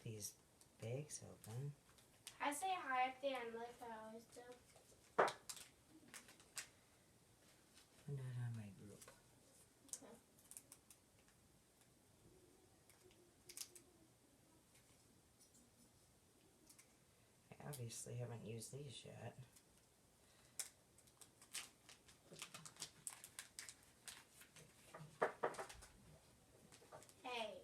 these bags open. I say hi at the end like I always do. I'm not on my group. Okay. I obviously haven't used these yet. Hey.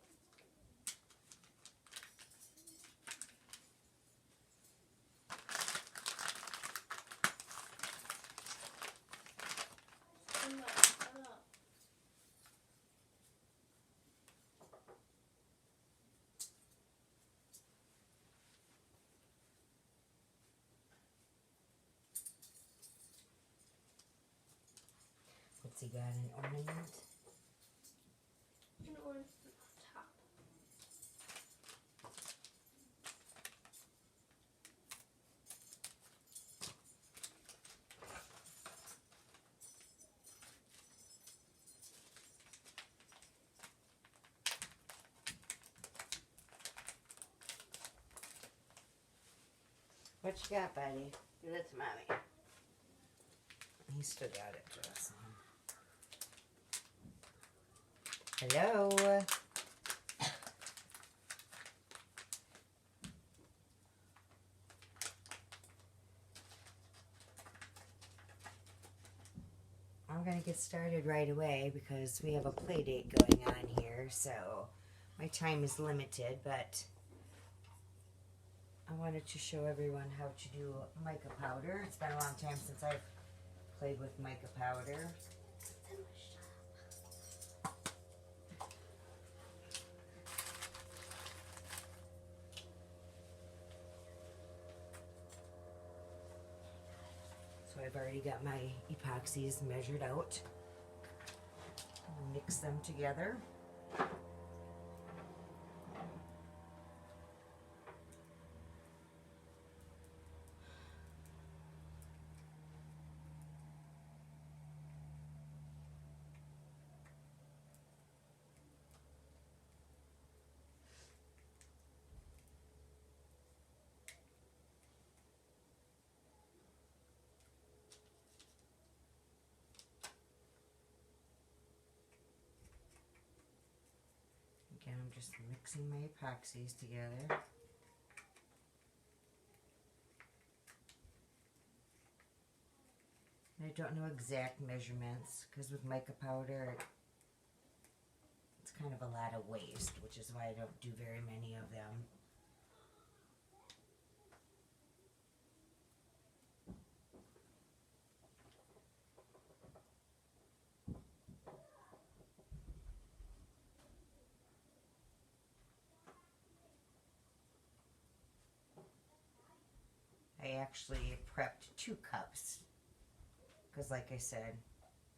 Come on, shut up. What's he got, an ornament? An orange top. What you got, buddy? Give it to mommy. He still got it to us. Hello? I'm going to get started right away because we have a play date going on here, so my time is limited, but I wanted to show everyone how to do mica powder. It's been a long time since I've played with mica powder. So I've already got my epoxies measured out. Mix them together. Again, I'm just mixing my epoxies together. And I don't know exact measurements because with mica powder, it's kind of a lot of waste, which is why I don't do very many of them. I actually prepped 2 cups because, like I said,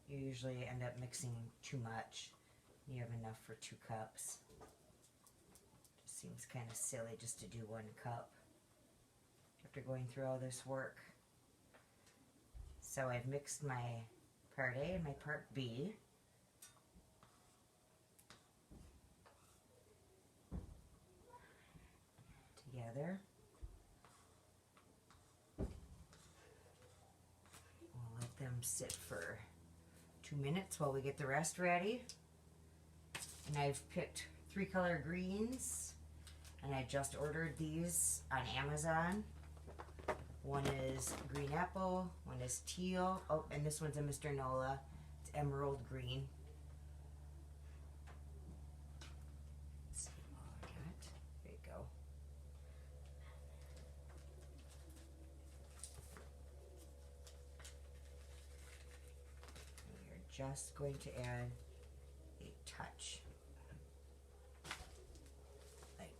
you usually end up mixing too much. You have enough for 2 cups. Just seems kind of silly just to do 1 cup after going through all this work. So I've mixed my part A and my part B. Together. We'll let them sit for 2 minutes while we get the rest ready. And I've picked 3 color greens, and I just ordered these on Amazon. One is green apple, one is teal. Oh, and this one's a Mr. Nola. It's emerald green. Let's see what I got. There you go. And we're just going to add a touch. Like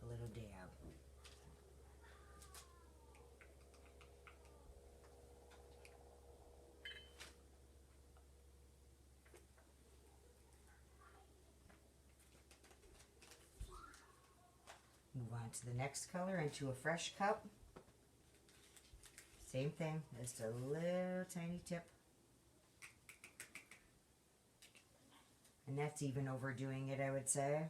a little dab. Move on to the next color into a fresh cup. Same thing, just a little tiny tip. And that's even overdoing it, I would say.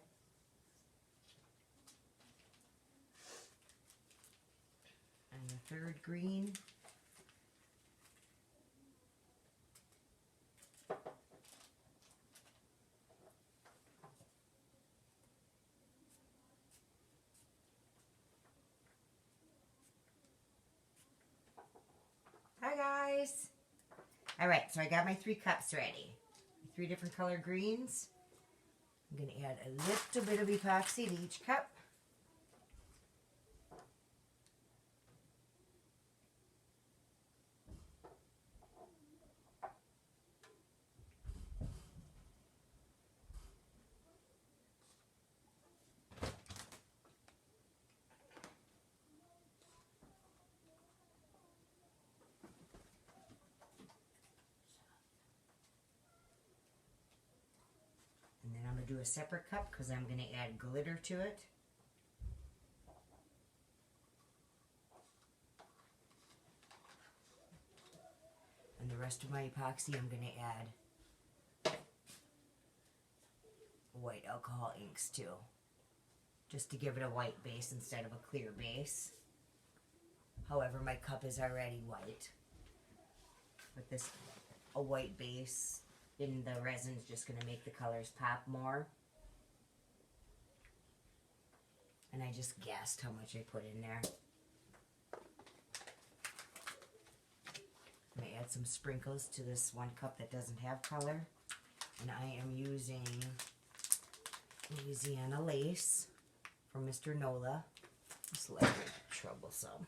third green. Hi guys! Alright, so I got my 3 cups ready. 3 different color greens. I'm going to add a little bit of epoxy to each cup. And then I'm going to do a separate cup because I'm going to add glitter to it. And the rest of my epoxy I'm going to add white alcohol inks too. Just to give it a white base instead of a clear base. However, my cup is already white. With this, a white base in the resin is just going to make the colors pop more. And I just guessed how much I put in there. I'm going to add some sprinkles to this 1 cup that doesn't have color. And I am using Louisiana lace from Mr. Nola. It's a little bit troublesome.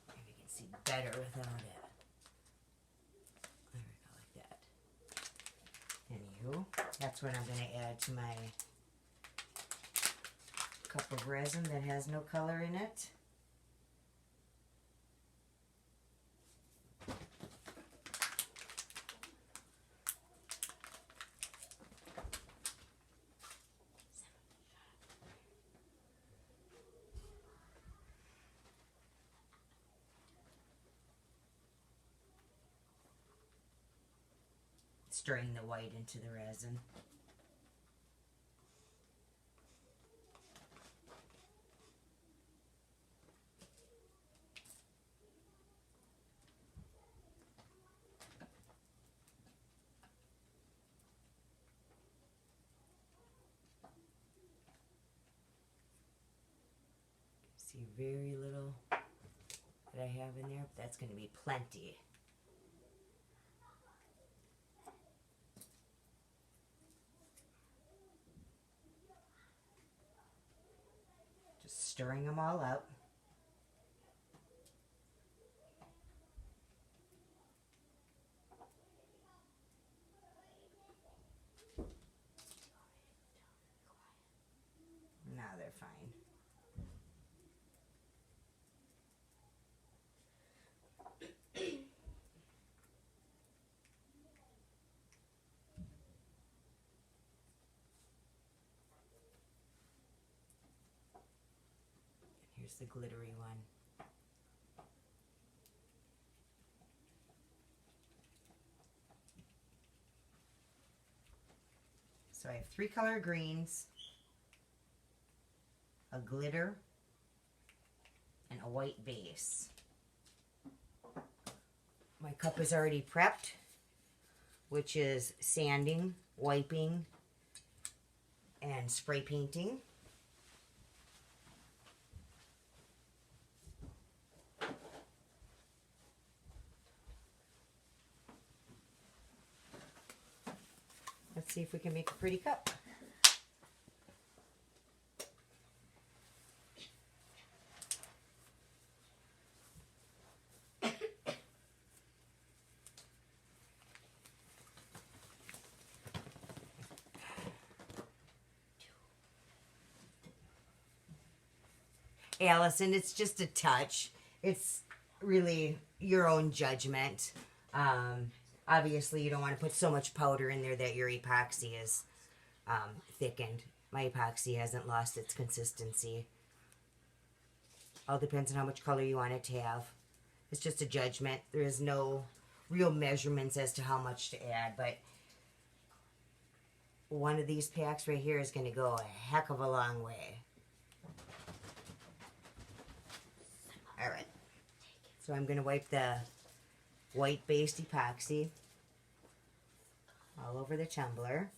Maybe you can see better without it. There we go, like that. Anywho, that's what I'm going to add to my cup of resin that has no color in it. Stirring the white into the resin. See very little that I have in there, but that's going to be plenty. Just stirring them all up. Now they're fine. Here's the glittery one. So I have 3 color greens, a glitter, and a white base. My cup is already prepped, which is sanding, wiping, and spray painting. Let's see if we can make a pretty cup. Allison, it's just a touch. It's really your own judgment. Obviously, you don't want to put so much powder in there that your epoxy is thickened. My epoxy hasn't lost its consistency. All depends on how much color you want it to have. It's just a judgment. There is no real measurements as to how much to add, but one of these packs right here is going to go a heck of a long way. All right. So I'm going to wipe the white based epoxy all over the tumbler.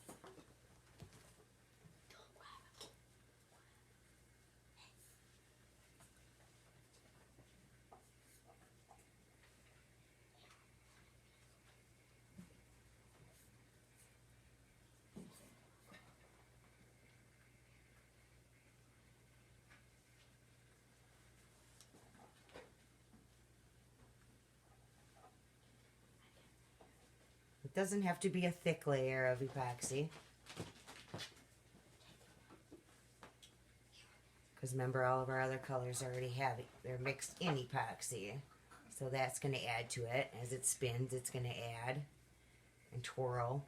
It doesn't have to be a thick layer of epoxy. Because remember, all of our other colors already have it. They're mixed in epoxy. So that's going to add to it. As it spins, it's going to add and twirl.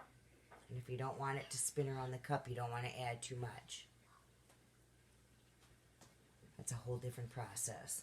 And if you don't want it to spin around the cup, you don't want to add too much. That's a whole different process.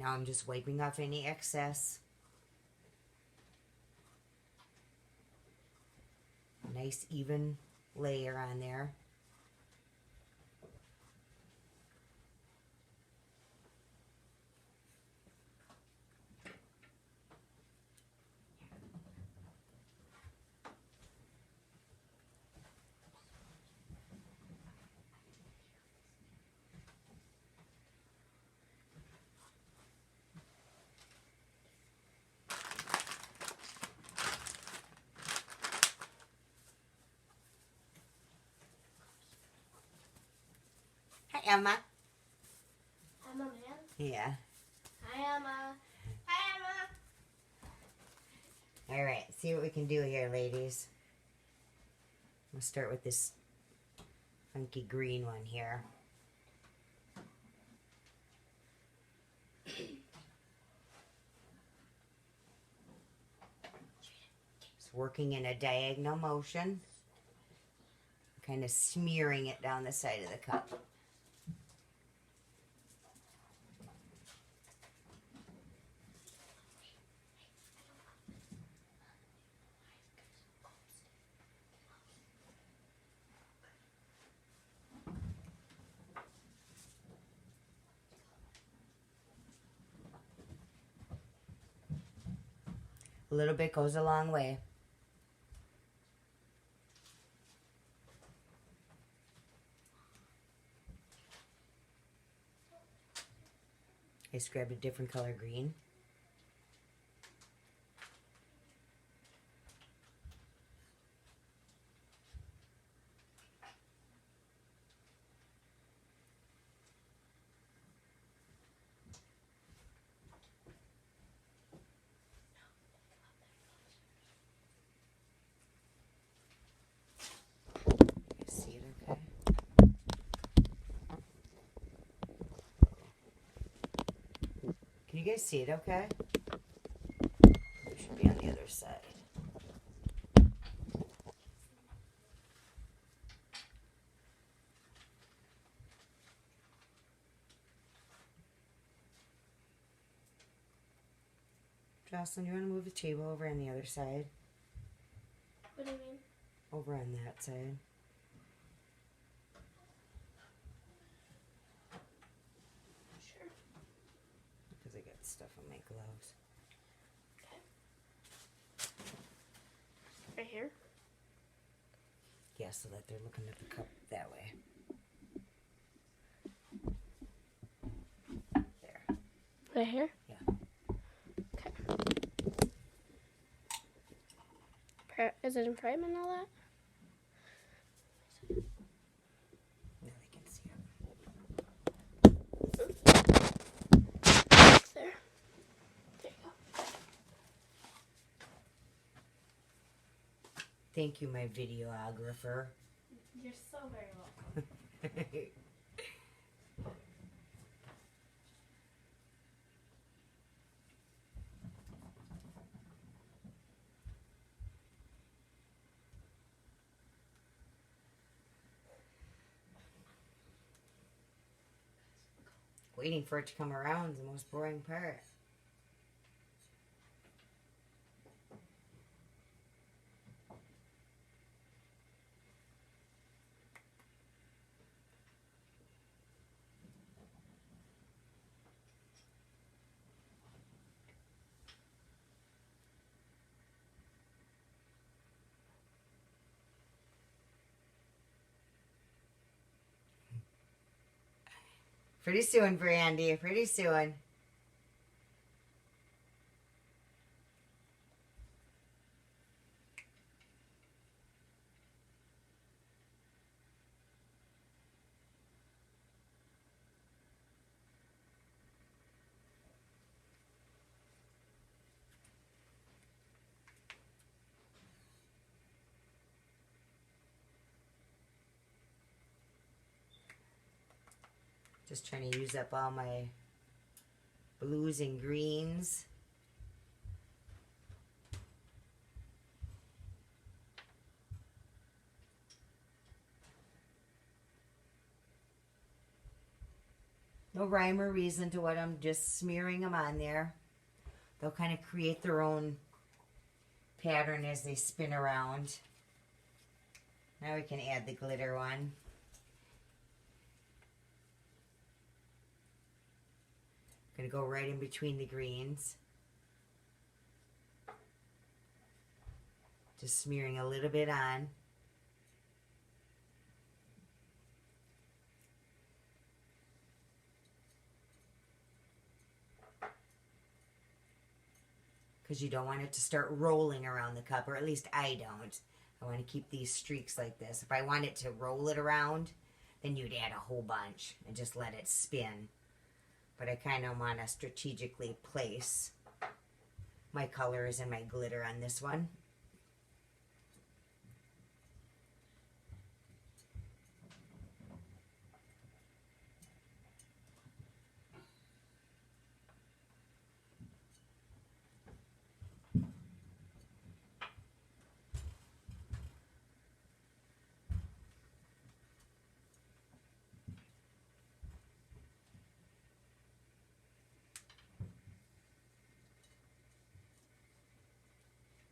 Now I'm just wiping off any excess. Nice even layer on there. Hi, Emma. Emma, man. Yeah. Hi, Emma. Hi, Emma. All right, see what we can do here, ladies. We'll start with this funky green one here. Just working in a diagonal motion, kind of smearing it down the side of the cup. A little bit goes a long way. I just grabbed a different color green. See it okay? Can you guys see it okay? It should be on the other side. Jocelyn, you want to move the table over on the other side? What do you mean? Over on that side. Sure. Because I got stuff on my gloves. Right here? Yeah, so that they're looking at the cup that way. There. Right here? Yeah. Okay. Is it in frame and all that? Now they can see it. There. There you go. Thank you, my videographer. You're so very welcome. Waiting for it to come around is the most boring part. Pretty soon, Brandy. Pretty soon. Just trying to use up all my blues and greens. No rhyme or reason to what I'm just smearing them on there. They'll kind of create their own pattern as they spin around. Now we can add the glitter one. Gonna go right in between the greens. Just smearing a little bit on. Because you don't want it to start rolling around the cup, or at least I don't. I want to keep these streaks like this. If I want it to roll it around, then you'd add a whole bunch and just let it spin. But I kind of want to strategically place my colors and my glitter on this one.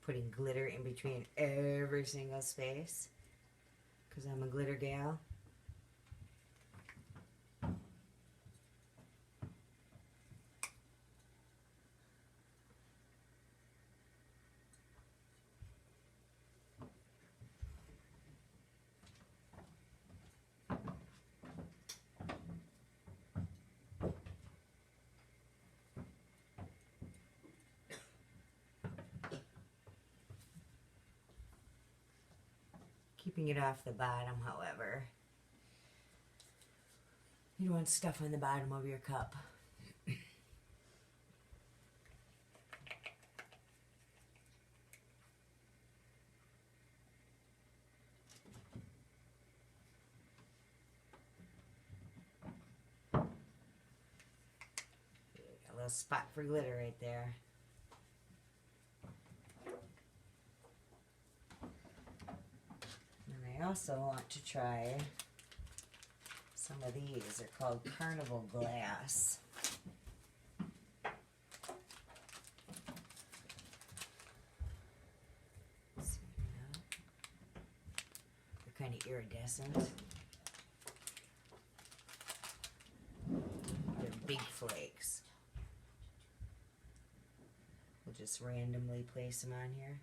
Putting glitter in between every single space because I'm a glitter gal. Keeping it off the bottom, however. You don't want stuff on the bottom of your cup. A little spot for glitter right there. I also want to try some of these. They're called Carnival Glass. They're kind of iridescent. They're big flakes. We'll just randomly place them on here.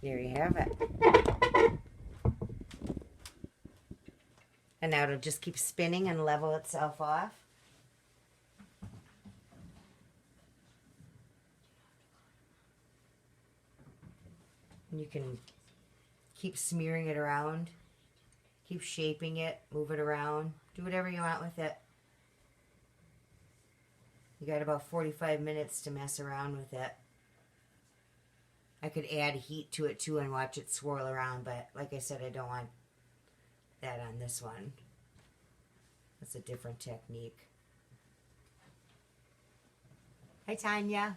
There you have it. And now it'll just keep spinning and level itself off. And you can keep smearing it around. Keep shaping it, move it around, do whatever you want with it. You got about 45 minutes to mess around with it. I could add heat to it too and watch it swirl around, but like I said, I don't want that on this one. That's a different technique. Hi, Tanya.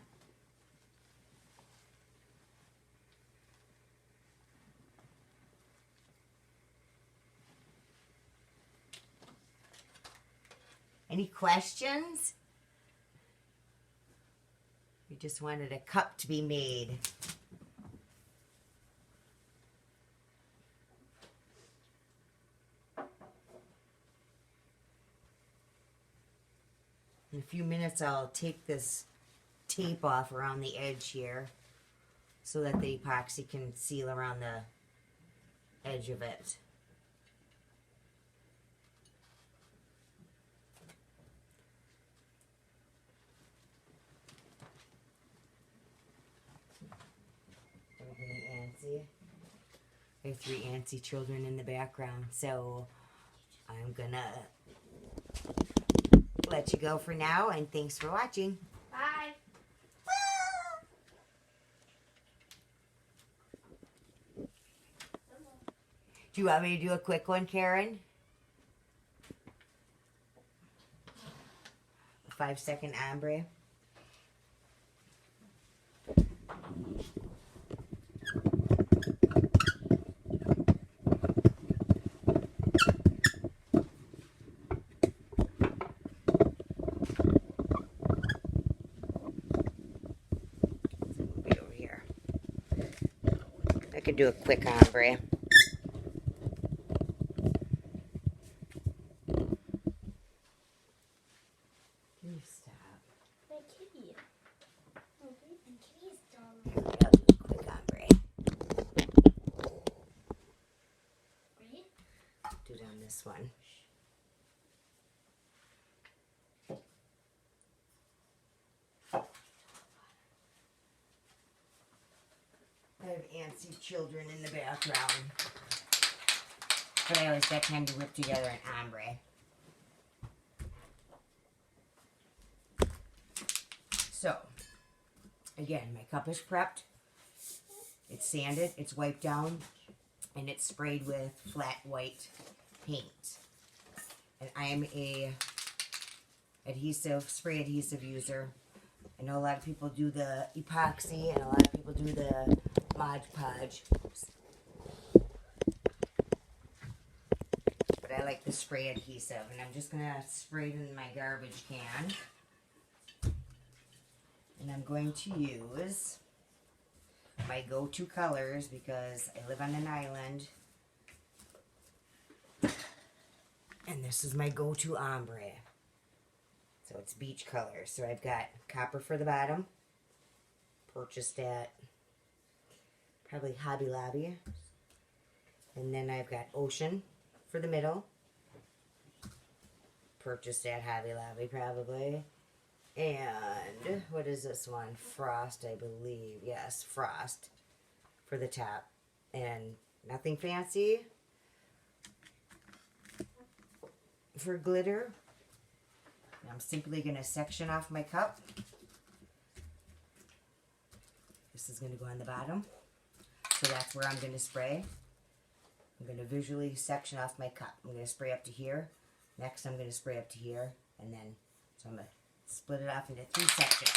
Any questions? We just wanted a cup to be made. In a few minutes, I'll take this tape off around the edge here so that the epoxy can seal around the edge of it. Everything antsy. I have 3 antsy children in the background, so I'm gonna let you go for now, and thanks for watching. Bye. Do you want me to do a quick one, Karen? A 5-second ombre. Over here. I could do a quick ombre. My kitty. Okay, and kitty's dumb. I'll do a quick ombre. Right? Do it on this one. I have antsy children in the background. But I always got time to whip together an ombre. So, again, my cup is prepped. It's sanded, it's wiped down, and it's sprayed with flat white paint. And I am a spray adhesive user. I know a lot of people do the epoxy and a lot of people do the Mod Podge. But I like the spray adhesive, and I'm just gonna spray it in my garbage can. And I'm going to use my go-to colors because I live on an island. And this is my go-to ombre. So it's beach colors. So I've got copper for the bottom. Purchased at probably Hobby Lobby. And then I've got ocean for the middle. Purchased at Hobby Lobby probably. And what is this one? Frost, I believe. Yes, Frost for the top. And nothing fancy for glitter. I'm simply going to section off my cup. This is going to go on the bottom. So that's where I'm going to spray. I'm going to visually section off my cup. I'm going to spray up to here. Next I'm going to spray up to here. And then, so I'm going to split it off into 3 sections.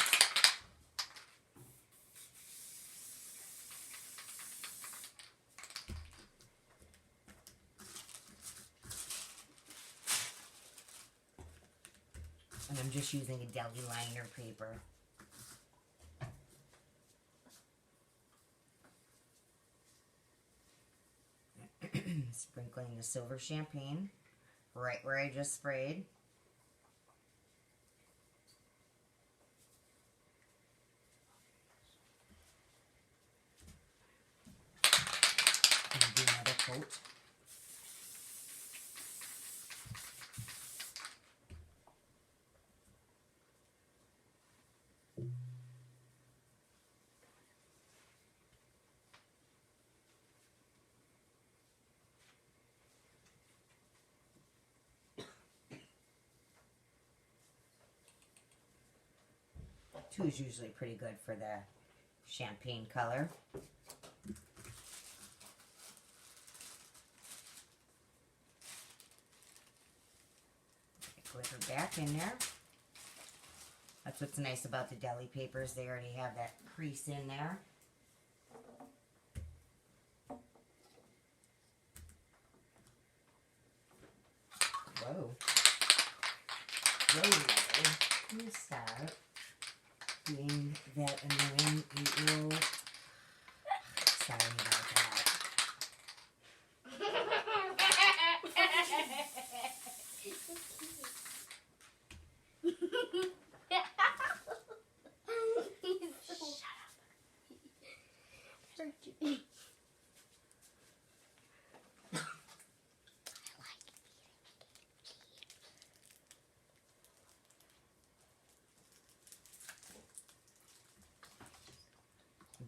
And I'm just using a deli liner paper. Sprinkling the silver champagne right where I just sprayed. And do another coat. 2 is usually pretty good for the champagne color. Glitter back in there. That's what's nice about the deli papers. They already have that crease in there. Whoa. Whoa. Let me stop being that annoying little... Sorry about that.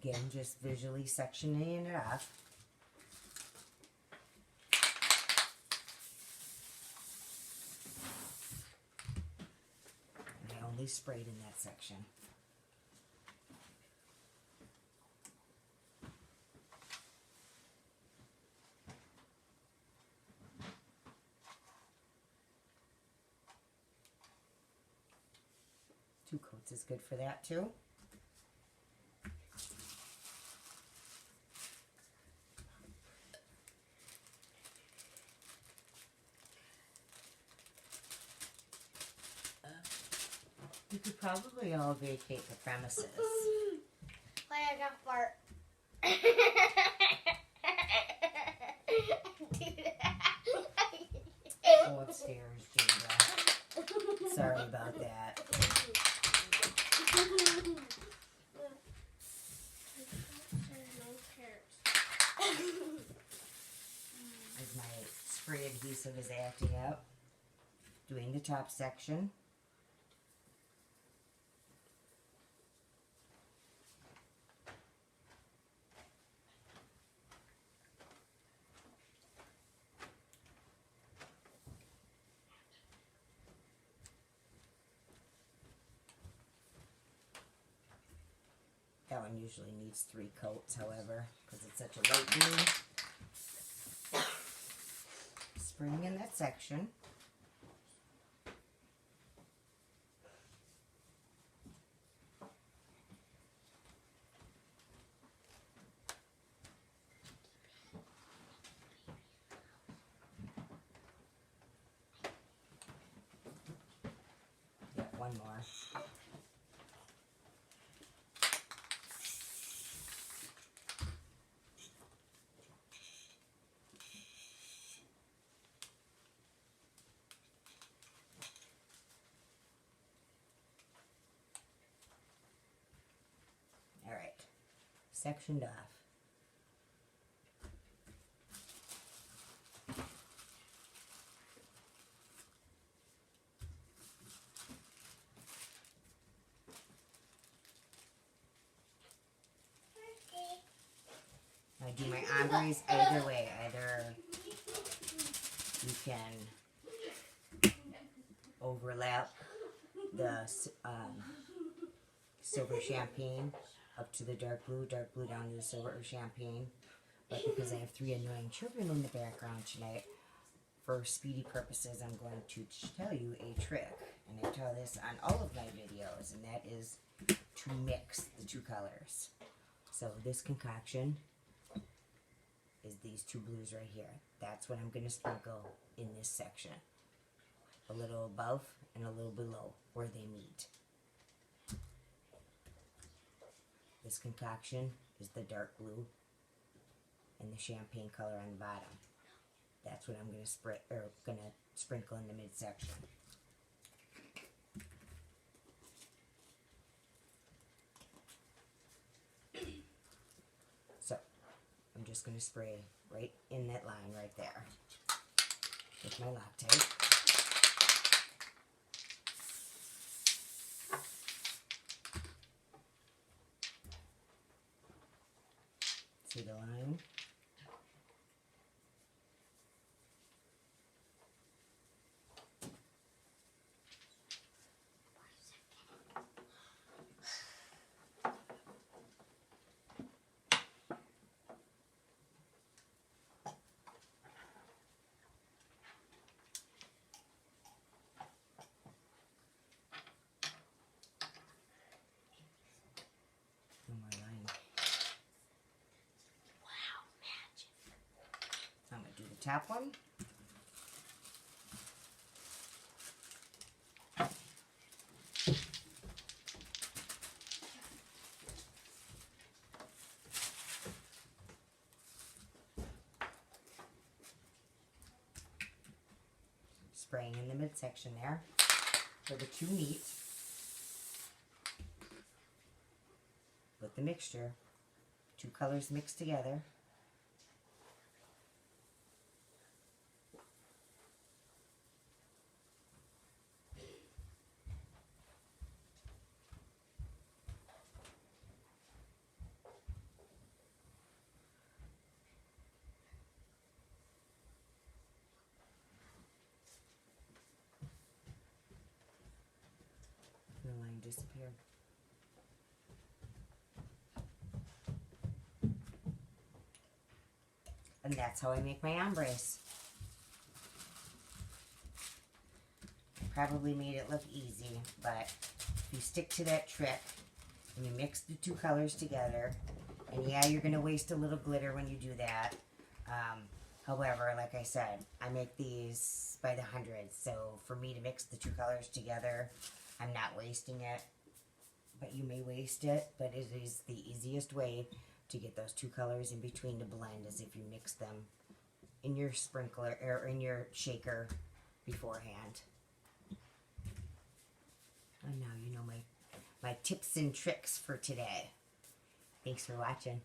Again, just visually sectioning it off. And I only sprayed in that section. Two coats is good for that too. You could probably all vacate the premises. Wait, I got fart. Go upstairs, Jada. Sorry about that. As my spray adhesive is acting up, doing the top section. That one usually needs 3 coats, however, because it's such a light blue. Spraying in that section. Yeah, one more. Sectioned off. I do my ombres either way. Either you can overlap the silver champagne up to the dark blue down to the silver champagne. But because I have 3 annoying children in the background tonight, for speedy purposes, I'm going to tell you a trick. And I tell this on all of my videos, and that is to mix the 2 colors. So this concoction is these 2 blues right here. That's what I'm going to sprinkle in this section. A little above and a little below where they meet. This concoction is the dark blue and the champagne color on the bottom. That's what I'm going to sprinkle in the midsection. So I'm just going to spray right in that line right there with my Loctite. See the line? top one. Spraying in the midsection there for the two meet with the mixture. Two colors mixed together. The line disappeared. And that's how I make my ombres. Probably made it look easy, but if you stick to that trick and you mix the two colors together, and yeah, you're gonna waste a little glitter when you do that. However, like I said, I make these by the hundreds, so for me to mix the two colors together, I'm not wasting it. But you may waste it, but it is the easiest way to get those two colors in between to blend is if you mix them in your sprinkler or in your shaker beforehand. And now you know my tips and tricks for today. Thanks for watching.